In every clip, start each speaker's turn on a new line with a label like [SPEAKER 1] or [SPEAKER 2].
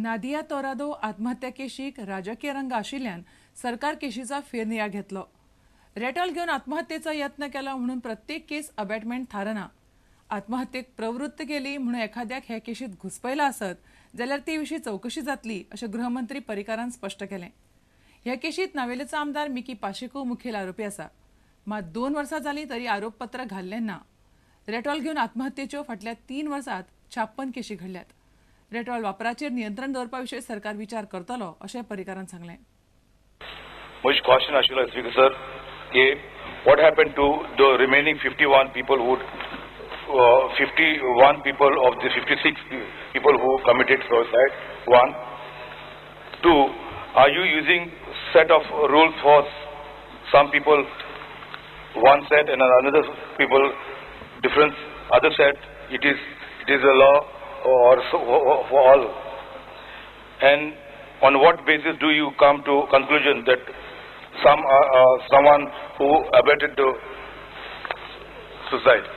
[SPEAKER 1] Nadia तोरादो आत्महत्या केशीक राजकीय रंग आशिल्ल्यान सरकार केशीचा फेरनिया घेतलो. रेटॉल घेवन आत्महत्येचो यत्न केलो म्हणून प्रत्येक केस अबॅटमेंट थारना. आत्महत्येक प्रवृत्त केली म्हणून एखाद्याक हे केशीत घुसपयला आसत जाल्यार ते विशीं चवकशी जातली अशें गृहमंत्री पर्रीकारान स्पश्ट केलें. ह्या केशीत नावेलीचो आमदार मिकी पाशेको मुखेल आरोपी आसा. मात 2 वर्सां जालीं तरी आरोपपत्र घाल्लें ना. रेटॉल घेवन आत्महत्येच्यो फाटल्या 3 वर्सांत 56 केशी घडल्यात. रेटॉल वापराचेर नियंत्रण दवरपा विशीं सरकार विचार करतलो अशें पर्रीकारान सांगलें.
[SPEAKER 2] म्हजी क्वेश्चन आशिल्लो स्पीकर सर की what happened to the remaining 51 people who 51 people of the 56 people who committed suicide? 1. 2. Are you using set of rules for some people one set and another people different other set? It is a law or so, for all, and on what basis do you come to conclusion that someone who abetted the suicide?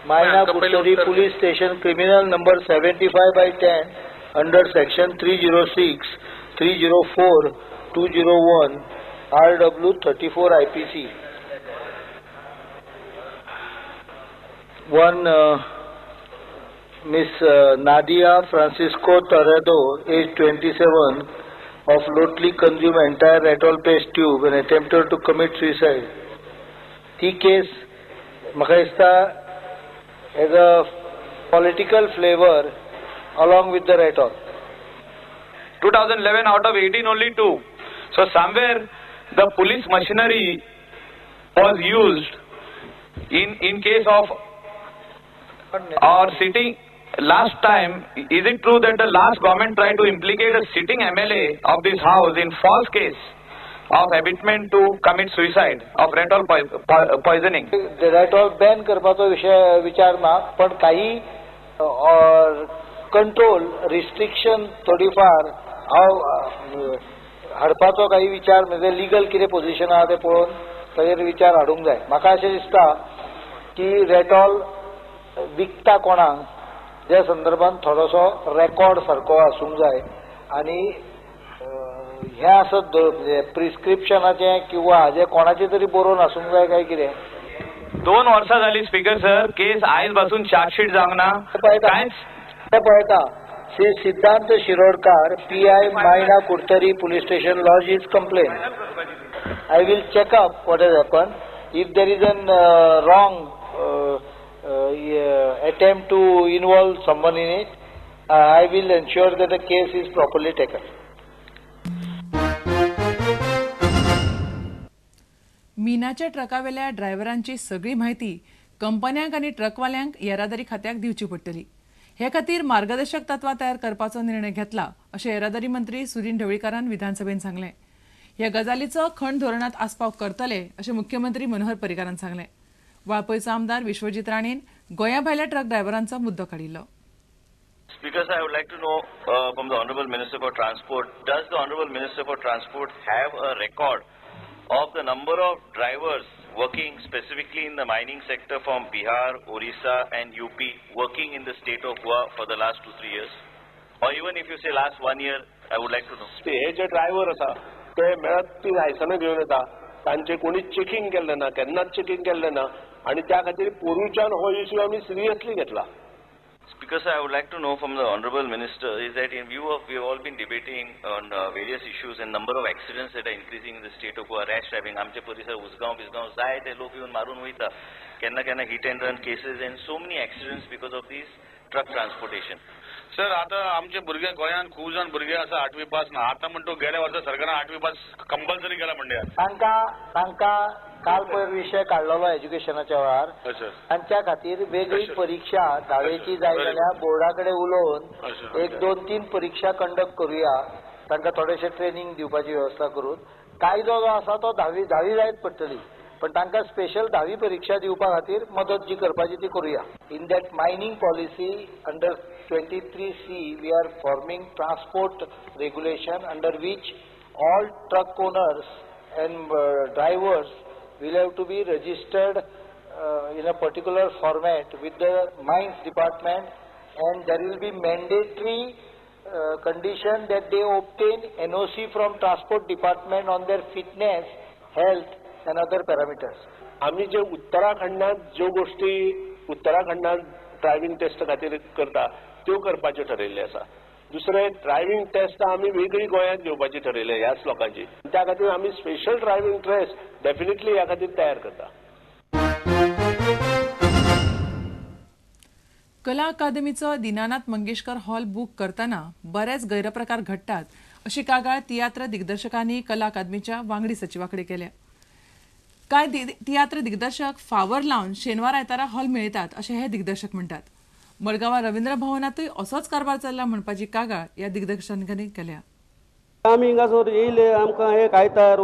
[SPEAKER 3] Maina Kuttari Police Station, criminal number 75/10 under section 306, 304, 201, RW 34 IPC. One Miss Nadia Francisco Toredo, age 27, of Lotley, consumed entire Retol paste tube and attempted to commit suicide. The case Makhaista has a political flavor along with the Retol.
[SPEAKER 4] 2011 out of 18 only 2. So somewhere the police machinery was used in case of or sitting. Last time, is it true that the last government tried to implicate a sitting MLA of this house in false case of abetment to commit suicide of Retol poisoning?
[SPEAKER 3] Retol ban करपाचो विचार ना, पण काही control restriction थोडीफार हाडपाचो काही विचार म्हणजे लिगल कितें पोझिशन आहा ते पळोवन ताचेर विचार हाडूंक जाय. म्हाका अशें दिसता की रेटॉल विकता कोणाक त्या संदर्भात थोडोसो रेकॉर्ड सारको आसूंक जाय आनी हे आसत प्रिस्क्रिप्शनाचे किंवा हाजे कोणाचे तरी बरोवन आसूंक जाय काय कितें.
[SPEAKER 4] 2 वर्सां जाली स्पीकर सर, केस आयज पासून चार्जशीट जावंक ना.
[SPEAKER 3] पळयता श्री सिद्धांत Shirodkar PI Maina Kudtari police station lodge is complain. I will check up what has happen. If there is an wrong attempt to involve someone in it, I will ensure that the case is properly taken.
[SPEAKER 1] मिनाच्या ट्रकावेल्या ड्रायव्हरांची सगळी माहिती कंपन्यांक आणि ट्रकवाल्यांक येरादारी खात्याक दिवची पडटली. हे खातीर मार्गदर्शक तत्वां तयार करपाचो निर्णय घेतला अशें येरादारी मंत्री सुदीन ढवळीकारान विधानसभेत सांगलें. ह्या गजालीचो खण धोरणात आस्पाव करतले अशें मुख्यमंत्री मनोहर पर्रीकारान सांगलें. वाळपयचो आमदार विश्वजीत राणेन गोंया भायल्या ट्रक ड्रायव्हरांचो मुद्दो काडिल्लो.
[SPEAKER 5] Speaker, I would like to know from the Honorable Minister for Transport, does the Honorable Minister for Transport have a record of the number of drivers working specifically in the mining sector from Bihar, Orissa and UP working in the state of Goa for the last 2-3 years? Or even if you say last 1 year, I would like to know.
[SPEAKER 6] हे जे driver आसा ते मेळत ती लायसनां घेवन येता, तांचे कोणी चेकिंग केल्लें ना, केन्नाच चेकिंग केल्लें ना आणि त्या खातीर पोरूच्यान हो इश्यू आमी सिरियसली घेतला.
[SPEAKER 5] Speaker, sir, I would like to know from the Honorable Minister is that in view of we have all been debating on various issues and number of accidents that are increasing in the state of Goa, rash driving, आमचे परिसर उसगांव जाय ते लोक येवन मारून वयता, केन्ना hit and run cases and so many accidents because of these truck transportation.
[SPEAKER 7] Sir आता आमचे भुरगे गोंयान खूब जाण भुरगे आसा 8वी पास ना. आता म्हणतो गेल्या वर्सा सरकारान 8वी पास कंपल्सरी केला म्हणजे
[SPEAKER 3] तांकां काल पयर विशय काडलेलो एज्युकेशनाच्या वेळार तांच्या खातीर वेगळी परीक्षा 10वीची जाय जाल्यार बोर्डा कडेन उलोवन 1-2-3 परीक्षा कंडक्ट करुया, तांकां थोडेशें ट्रेनिंग दिवपाची वेवस्था करून. कायदो जो आसा तो 10वी जायत पडटली, पण तांकां स्पेशल 10वी परीक्षा दिवपा खातीर मदत जी करपाची ती करुया. In that mining policy under 23C we are forming transport regulation under which all truck owners and drivers will have to be registered in a particular format with the mines department and there will be mandatory condition that they obtain NOC from Transport Department on their fitness, health and other parameters.
[SPEAKER 6] आम्ही जे उत्तराखंडात ज्यो गोष्टी उत्तराखंडात driving taste खातीर करता त्यो करपाचे ठरयल्ले आसा. दुसरे ड्रायव्हिंग टेस्ट आम्ही वेगळी गोंयांत घेवपाची ठरयल्या ह्याच लोकांची. त्या खातीर आम्ही स्पेशल ड्रायव्हिंग टेस्ट डेफिनेटली ह्या खातीर तयार करता.
[SPEAKER 1] कला अकादमीचो दीनानाथ मंगेशकर हॉल बुक करतना बरेच गैरप्रकार घडटात अशी कागाळ तियात्र दिग्दर्शकांनी कला अकादमीच्या वांगडी सचिवाकडे केल्या. कांय तियात्र दिग्दर्शक फावर लावन शेनवार आयतारा हॉल मेळयतात अशें हे दिग्दर्शक म्हणटात. मडगांवां रवींद्र भवनातूय असोच कारभार चल्ला म्हणपाची कागाळ ह्या दिग्दर्शकांनी केल्या.
[SPEAKER 8] आमी हिंगासर येयले आमकां एक आयतार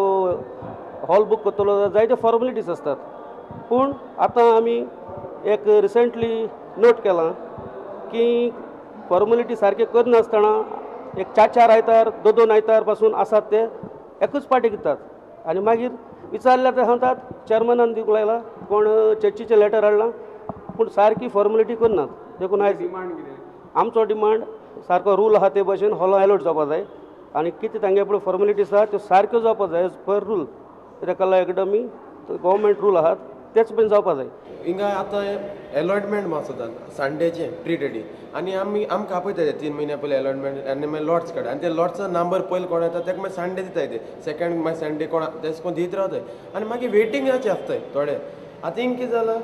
[SPEAKER 8] हॉल बुक करतलो जायत्यो फॉर्मेलिटीज आसतात. पूण आतां आमी एक रिसेंटली नोट केलां की फॉर्मेलिटी सारके करनासतना एक 4 आयतार 2 आयतार पासून आसात ते एकूच पाटी घेतात. आनी मागीर विचारल्यार ते सांगतात चेअरमॅनान दिवंक लायला कोण चर्चीचें लेटर हाडलां पूण सारकी फॉर्मेलिटी करनात. देखून आयज आमचो डिमांड सारको रूल आहा ते भशेन हॉल एलोट जावपा जाय आनी कितें तांगे फुडें फॉर्मेलिटीज आसा त्यो सारक्यो जावपा जाय एज पर रूल. कला अकादमी गव्हर्मेंट रूल आहात तेच पण जावपा जाय.
[SPEAKER 9] हिंगा आतां अलॉटमेंट मागता संडेचें प्री रेडी आनी आमकां आपयता 3 म्हयन्या पयलीं अलॉटमेंट आनी मागीर लॉट्स काड आनी ते लॉट्सचो नंबर पयलीं कोण येता ताका मागीर संडे दिताय ते सेकंड मागीर संडे कोण तेच कोण दीत रावताय आनी मागीर वेटिंगाचे आसताय थोडे. आतां हिंग कितें जालां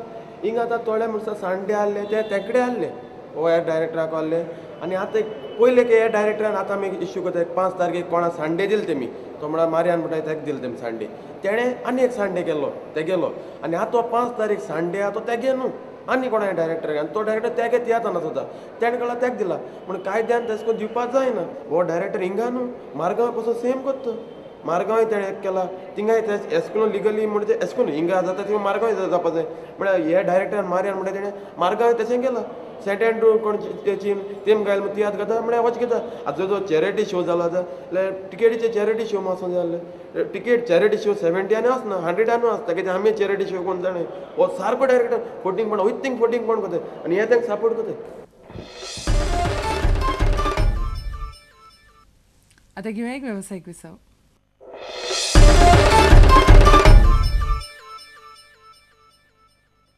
[SPEAKER 9] हिंगा आतां थोडे म्हणटा संडे आहले ते तेकडे आहले हो ह्या डायरेक्टराक आहले आनी आतां पयले हे डायरेक्टरान आतां आमी इश्यू करता 5 तारखेक कोणा संडे दिले तेमी तो म्हणल्यार मारियान म्हणटा ताका दिले तेमी संडे तेणें आनी एक संडे केलो ते गेलो आनी आतां 5 तारीख संडे आहा तो तेगे न्हू आनी कोणा डायरेक्टराक आनी तो डायरेक्टर तेगे तियात्र नाचता तेणें कळ्ळां तेका दिला म्हण कायद्यान तेश कोन्न दिवपाक जायना. हो डायरेक्टर हिंगा न्हू मारगांव पासून सेम करता. मारगांव तेणें एक केला थिंगाय ते एसकून लिगली म्हणजे ते एसकून हिंगा जाता थिंगा मारगांव जावपा जाय म्हळ्यार हे डायरेक्टरान मारियान म्हणटा तेणें मारगांव तशें केलां. सेंट एंड्रू कोण तेम गायल तियात्र करता म्हळ्यार वच घेता. आतां जो चॅरिटी शो जाला जाल्यार टिकेटीचे चॅरिटी शो मातसो जाले टिकेट चॅरिटी शो 70 आसना 100 आसता कित्याक आमी चॅरिटी शो कोण जाणें हो सारको डायरेक्टर फोटींग पण विथींग फोटींग कोण करता आनी हे तांकां सपोर्ट करता.
[SPEAKER 1] आता घेऊया एक व्यावसायिक विसव.